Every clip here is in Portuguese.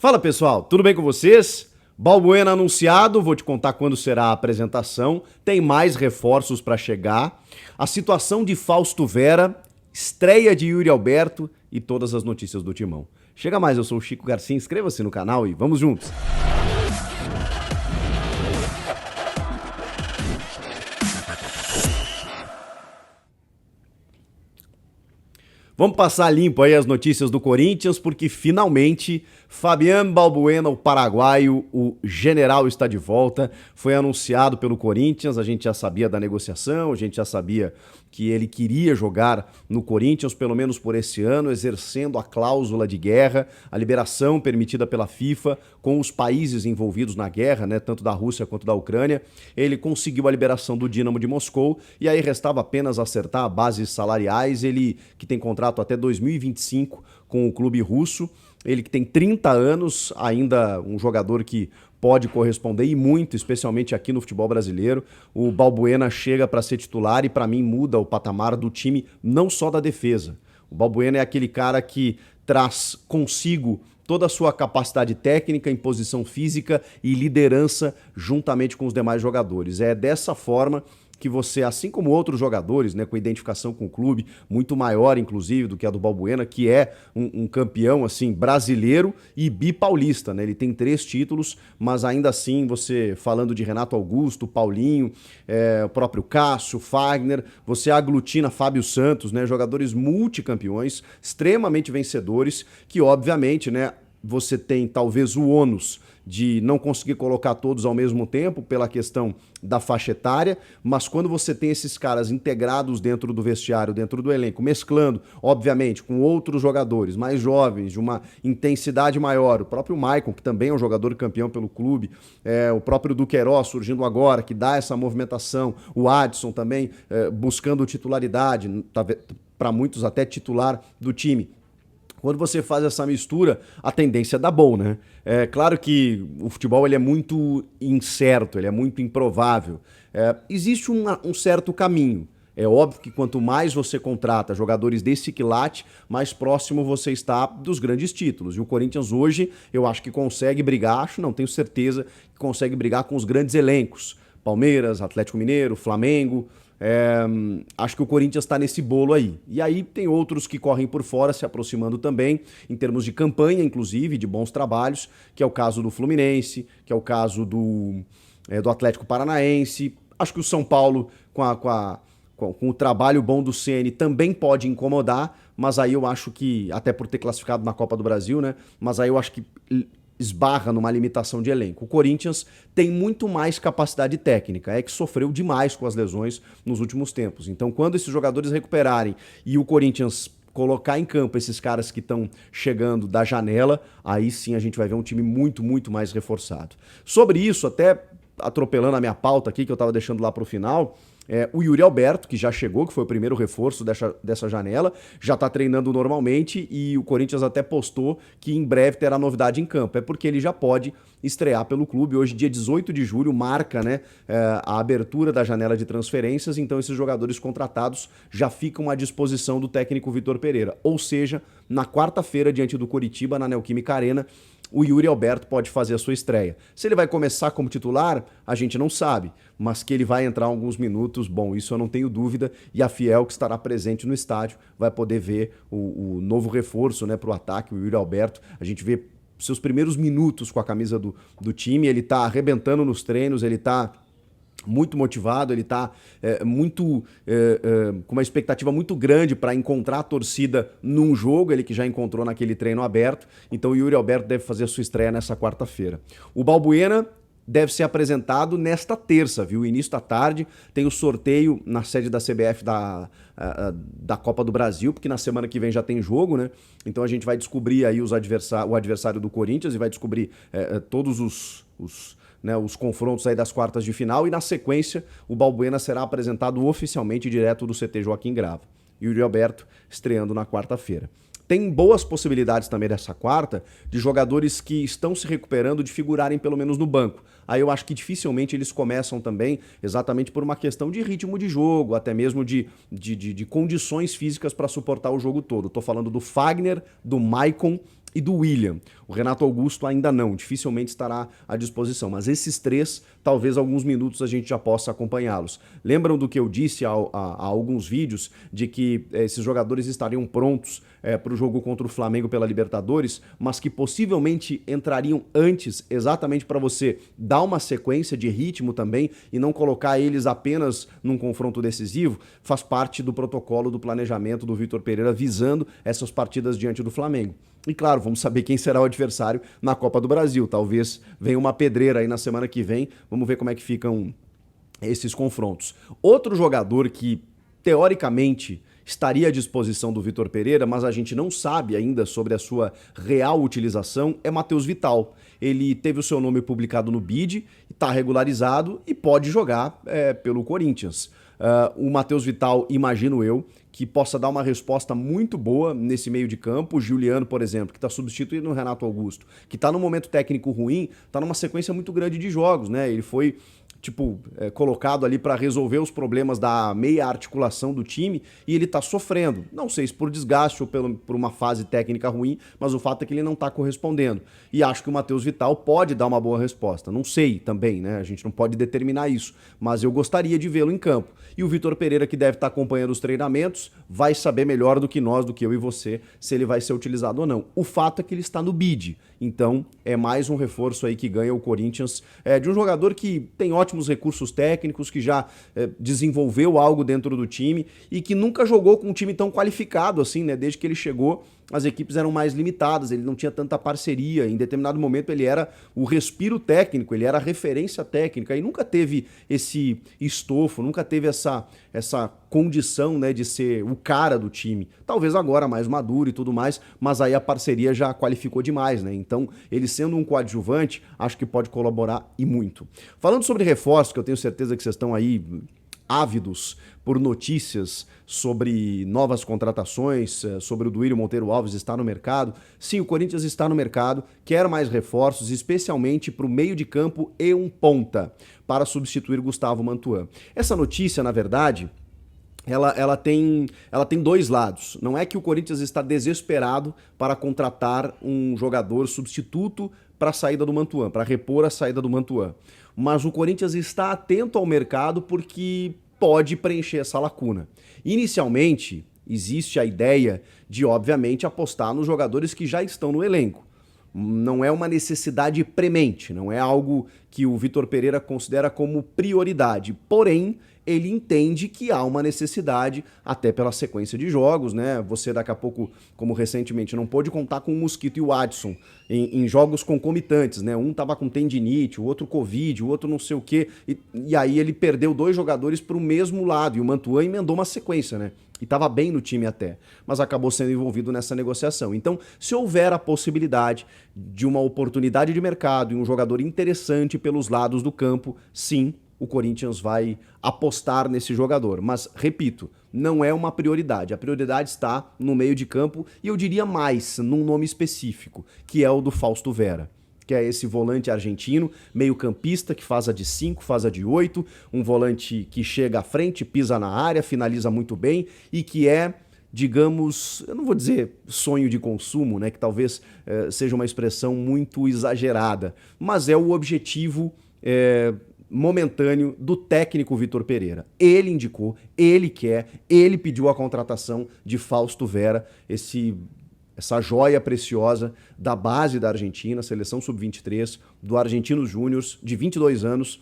Fala pessoal, tudo bem com vocês? Balbuena anunciado, vou te contar quando será a apresentação, tem mais reforços para chegar, a situação de Fausto Vera, estreia de Yuri Alberto e todas as notícias do Timão. Chega mais, eu sou o Chico Garcia, inscreva-se no canal e vamos juntos! Vamos passar limpo aí as notícias do Corinthians, porque finalmente Fabián Balbuena, o paraguaio, o general, está de volta. Foi anunciado pelo Corinthians, a gente já sabia da negociação, a gente já sabia que ele queria jogar no Corinthians, pelo menos por esse ano, exercendo a cláusula de guerra, a liberação permitida pela FIFA com os países envolvidos na guerra, né, tanto da Rússia quanto da Ucrânia. Ele conseguiu a liberação do Dinamo de Moscou e aí restava apenas acertar bases salariais. Ele que tem contrato até 2025 com o clube russo, ele que tem 30 anos, ainda um jogador que pode corresponder e muito, especialmente aqui no futebol brasileiro. O Balbuena chega para ser titular e para mim muda o patamar do time, não só da defesa. O Balbuena é aquele cara que traz consigo toda a sua capacidade técnica, imposição física e liderança juntamente com os demais jogadores. É dessa forma que você, assim como outros jogadores, né, com identificação com o clube, muito maior, inclusive, do que a do Balbuena, que é um campeão assim brasileiro e bipaulista, né? Ele tem 3 títulos, mas ainda assim, você falando de Renato Augusto, Paulinho, o próprio Cássio, Fagner, você aglutina Fábio Santos, né? Jogadores multicampeões, extremamente vencedores, que obviamente, né, você tem talvez o ônus de não conseguir colocar todos ao mesmo tempo pela questão da faixa etária, mas quando você tem esses caras integrados dentro do vestiário, dentro do elenco, mesclando, obviamente, com outros jogadores mais jovens, de uma intensidade maior, o próprio Maicon, que também é um jogador campeão pelo clube, o próprio Duqueiroz surgindo agora, que dá essa movimentação, o Adson também buscando titularidade, para muitos até titular do time. Quando você faz essa mistura, a tendência dá bom, né? É claro que o futebol ele é muito incerto, ele é muito improvável. Existe um certo caminho. É óbvio que quanto mais você contrata jogadores desse quilate, mais próximo você está dos grandes títulos. E o Corinthians hoje, eu acho que consegue brigar, não tenho certeza, que consegue brigar com os grandes elencos. Palmeiras, Atlético Mineiro, Flamengo. Acho que o Corinthians está nesse bolo aí. E aí tem outros que correm por fora, se aproximando também, em termos de campanha, inclusive, de bons trabalhos, que é o caso do Fluminense, que é o caso do Atlético Paranaense. Acho que o São Paulo, com o trabalho bom do Ceni, também pode incomodar, mas aí eu acho que, até por ter classificado na Copa do Brasil, né? Mas aí eu acho que esbarra numa limitação de elenco. O Corinthians tem muito mais capacidade técnica, é que sofreu demais com as lesões nos últimos tempos. Então, quando esses jogadores recuperarem e o Corinthians colocar em campo esses caras que estão chegando da janela, aí sim a gente vai ver um time muito, muito mais reforçado. Sobre isso, até atropelando a minha pauta aqui, que eu estava deixando lá para o final, o Yuri Alberto, que já chegou, que foi o primeiro reforço dessa janela, já está treinando normalmente e o Corinthians até postou que em breve terá novidade em campo. É porque ele já pode estrear pelo clube. Hoje, dia 18 de julho, marca, né, a abertura da janela de transferências, então esses jogadores contratados já ficam à disposição do técnico Vitor Pereira. Ou seja, na quarta-feira, diante do Coritiba, na Neoquímica Arena, o Yuri Alberto pode fazer a sua estreia. Se ele vai começar como titular, a gente não sabe, mas que ele vai entrar alguns minutos, bom, isso eu não tenho dúvida, e a Fiel, que estará presente no estádio, vai poder ver o novo reforço, né, para o ataque, o Yuri Alberto. A gente vê seus primeiros minutos com a camisa do time, ele está arrebentando nos treinos, ele está muito motivado, ele está com uma expectativa muito grande para encontrar a torcida num jogo, ele que já encontrou naquele treino aberto. Então o Yuri Alberto deve fazer a sua estreia nessa quarta-feira. O Balbuena deve ser apresentado nesta terça, viu? Início da tarde, tem o sorteio na sede da CBF da Copa do Brasil, porque na semana que vem já tem jogo, né? Então a gente vai descobrir aí o adversário do Corinthians e vai descobrir todos os confrontos aí das quartas de final, e na sequência o Balbuena será apresentado oficialmente direto do CT Joaquim Grava. E o Yuri Alberto estreando na quarta-feira. Tem boas possibilidades também dessa quarta de jogadores que estão se recuperando de figurarem pelo menos no banco. Aí eu acho que dificilmente eles começam também exatamente por uma questão de ritmo de jogo, até mesmo de condições físicas para suportar o jogo todo. Estou falando do Fagner, do Maicon e do William. O Renato Augusto ainda não, dificilmente estará à disposição, mas esses três, talvez alguns minutos a gente já possa acompanhá-los. Lembram do que eu disse há alguns vídeos, de que esses jogadores estariam prontos para o jogo contra o Flamengo pela Libertadores, mas que possivelmente entrariam antes, exatamente para você dar uma sequência de ritmo também e não colocar eles apenas num confronto decisivo, faz parte do protocolo do planejamento do Vitor Pereira visando essas partidas diante do Flamengo. E claro, vamos saber quem será o adversário na Copa do Brasil. Talvez venha uma pedreira aí na semana que vem. Vamos ver como é que ficam esses confrontos. Outro jogador que, teoricamente, estaria à disposição do Vitor Pereira, mas a gente não sabe ainda sobre a sua real utilização, é Matheus Vital. Ele teve o seu nome publicado no BID, está regularizado e pode jogar pelo Corinthians. O Matheus Vital, imagino eu, que possa dar uma resposta muito boa nesse meio de campo. O Giuliano, por exemplo, que está substituindo o Renato Augusto, que está num momento técnico ruim, está numa sequência muito grande de jogos, né? Ele foi colocado ali para resolver os problemas da meia articulação do time e ele tá sofrendo. Não sei se por desgaste ou por uma fase técnica ruim, mas o fato é que ele não tá correspondendo. E acho que o Matheus Vital pode dar uma boa resposta. Não sei também, né? A gente não pode determinar isso, mas eu gostaria de vê-lo em campo. E o Vitor Pereira, que deve estar acompanhando os treinamentos, vai saber melhor do que nós, do que eu e você, se ele vai ser utilizado ou não. O fato é que ele está no BID. Então, é mais um reforço aí que ganha o Corinthians de um jogador que tem ótimos recursos técnicos, que já desenvolveu algo dentro do time e que nunca jogou com um time tão qualificado assim, né? Desde que ele chegou, as equipes eram mais limitadas, ele não tinha tanta parceria, em determinado momento ele era o respiro técnico, ele era a referência técnica e nunca teve esse estofo, nunca teve essa condição, né, de ser o cara do time. Talvez agora mais maduro e tudo mais, mas aí a parceria já qualificou demais, né? Então, ele sendo um coadjuvante, acho que pode colaborar e muito. Falando sobre reforços, que eu tenho certeza que vocês estão aí ávidos por notícias sobre novas contratações, sobre o Duílio Monteiro Alves estar no mercado. Sim, o Corinthians está no mercado, quer mais reforços, especialmente para o meio de campo e um ponta, para substituir Gustavo Mantuan. Essa notícia, na verdade, ela tem dois lados. Não é que o Corinthians está desesperado para contratar um jogador substituto para a saída do Mantuan, para repor a saída do Mantuan. Mas o Corinthians está atento ao mercado porque pode preencher essa lacuna. Inicialmente, existe a ideia de, obviamente, apostar nos jogadores que já estão no elenco. Não é uma necessidade premente, não é algo que o Vitor Pereira considera como prioridade. Porém, ele entende que há uma necessidade, até pela sequência de jogos, né? Você daqui a pouco, como recentemente, não pôde contar com o Mosquito e o Adson em jogos concomitantes, né? Um tava com tendinite, o outro Covid, o outro não sei o quê, e aí ele perdeu dois jogadores para o mesmo lado, e o Mantuan emendou uma sequência, né? E estava bem no time até, mas acabou sendo envolvido nessa negociação. Então, se houver a possibilidade de uma oportunidade de mercado e um jogador interessante pelos lados do campo, sim, o Corinthians vai apostar nesse jogador. Mas, repito, não é uma prioridade. A prioridade está no meio de campo e eu diria mais, num nome específico, que é o do Fausto Vera, que é esse volante argentino, meio campista, que faz a de 5, faz a de 8, um volante que chega à frente, pisa na área, finaliza muito bem e que é, digamos, eu não vou dizer sonho de consumo, né, que talvez seja uma expressão muito exagerada, mas é o objetivo momentâneo do técnico Vitor Pereira. Ele indicou, ele quer, ele pediu a contratação de Fausto Vera, essa joia preciosa da base da Argentina, seleção sub-23, do Argentinos Júniors, de 22 anos,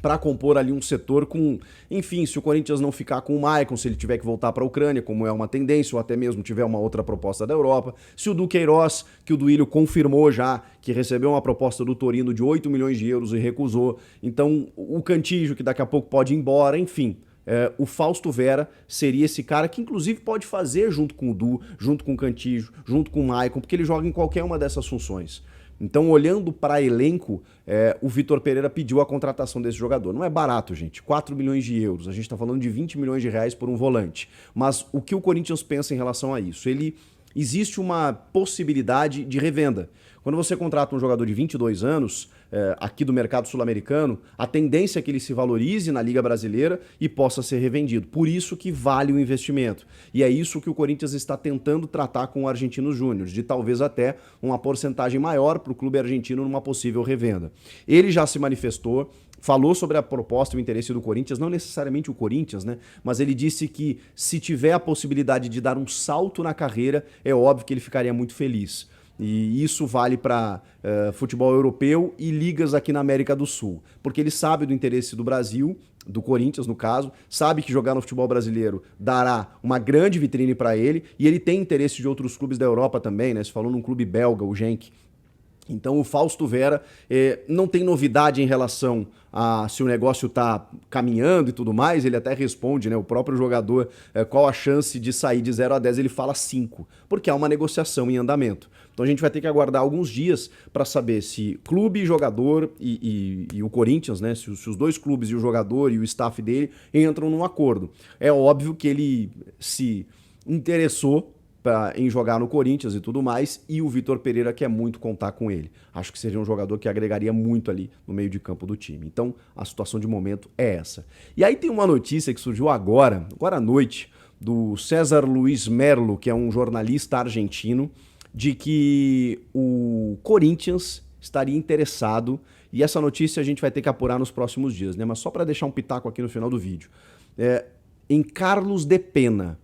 para compor ali um setor com, enfim, se o Corinthians não ficar com o Maicon, se ele tiver que voltar para a Ucrânia, como é uma tendência, ou até mesmo tiver uma outra proposta da Europa, se o Duqueiroz, que o Duílio confirmou já, que recebeu uma proposta do Torino de 8 milhões de euros e recusou, então o Cantillo, que daqui a pouco pode ir embora, enfim. O Fausto Vera seria esse cara que inclusive pode fazer junto com o Du, junto com o Cantillo, junto com o Maicon, porque ele joga em qualquer uma dessas funções. Então, olhando para elenco, o Vitor Pereira pediu a contratação desse jogador. Não é barato, gente, 4 milhões de euros. A gente está falando de 20 milhões de reais por um volante. Mas o que o Corinthians pensa em relação a isso? Existe uma possibilidade de revenda. Quando você contrata um jogador de 22 anos, aqui do mercado sul-americano, a tendência é que ele se valorize na Liga Brasileira e possa ser revendido. Por isso que vale o investimento. E é isso que o Corinthians está tentando tratar com o Argentinos Júnior, de talvez até uma porcentagem maior para o clube argentino numa possível revenda. Ele já se manifestou, falou sobre a proposta e o interesse do Corinthians, não necessariamente o Corinthians, né? Mas ele disse que se tiver a possibilidade de dar um salto na carreira, é óbvio que ele ficaria muito feliz. E isso vale para futebol europeu e ligas aqui na América do Sul. Porque ele sabe do interesse do Brasil, do Corinthians no caso, sabe que jogar no futebol brasileiro dará uma grande vitrine para ele, e ele tem interesse de outros clubes da Europa também, né? Você falou num clube belga, o Genk. Então o Fausto Vera não tem novidade em relação a se o negócio está caminhando e tudo mais, ele até responde, né, o próprio jogador, qual a chance de sair de 0 a 10, ele fala 5, porque há uma negociação em andamento. Então a gente vai ter que aguardar alguns dias para saber se clube, jogador e o Corinthians, né, se os dois clubes e o jogador e o staff dele entram num acordo. É óbvio que ele se interessou em jogar no Corinthians e tudo mais, e o Vitor Pereira quer muito contar com ele. Acho que seria um jogador que agregaria muito ali no meio de campo do time. Então, a situação de momento é essa. E aí tem uma notícia que surgiu agora à noite, do César Luiz Merlo, que é um jornalista argentino, de que o Corinthians estaria interessado, e essa notícia a gente vai ter que apurar nos próximos dias, né? Mas só para deixar um pitaco aqui no final do vídeo. Em Carlos de Pena.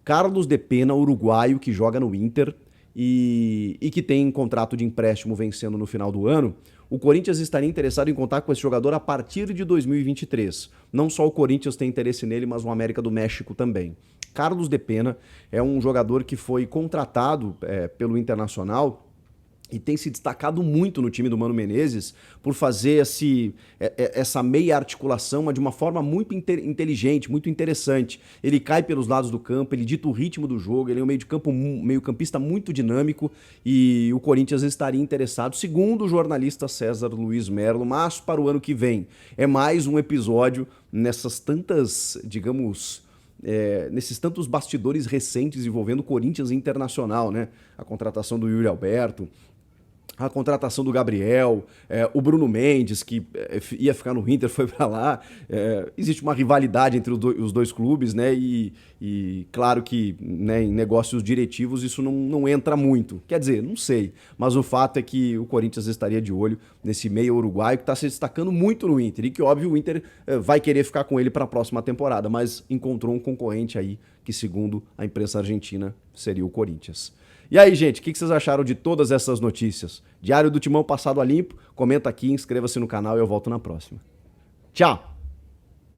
Carlos de Pena, uruguaio, que joga no Inter e que tem contrato de empréstimo vencendo no final do ano, o Corinthians estaria interessado em contar com esse jogador a partir de 2023. Não só o Corinthians tem interesse nele, mas o América do México também. Carlos de Pena é um jogador que foi contratado pelo Internacional e tem se destacado muito no time do Mano Menezes por fazer essa meia articulação, mas de uma forma muito inteligente, muito interessante. Ele cai pelos lados do campo, ele dita o ritmo do jogo, ele é um meio-campista muito dinâmico, e o Corinthians estaria interessado, segundo o jornalista César Luiz Merlo, mas para o ano que vem. É mais um episódio nessas tantas, digamos, nesses tantos bastidores recentes envolvendo Corinthians e Internacional, né? A contratação do Yuri Alberto, a contratação do Gabriel, o Bruno Mendes, que ia ficar no Inter, foi para lá. Existe uma rivalidade entre os dois clubes, né? E claro que, né, em negócios diretivos isso não entra muito. Quer dizer, não sei. Mas o fato é que o Corinthians estaria de olho nesse meio uruguaio que está se destacando muito no Inter. E que, óbvio, o Inter vai querer ficar com ele para a próxima temporada. Mas encontrou um concorrente aí que, segundo a imprensa argentina, seria o Corinthians. E aí, gente, o que vocês acharam de todas essas notícias? Diário do Timão passado a limpo? Comenta aqui, inscreva-se no canal e eu volto na próxima. Tchau!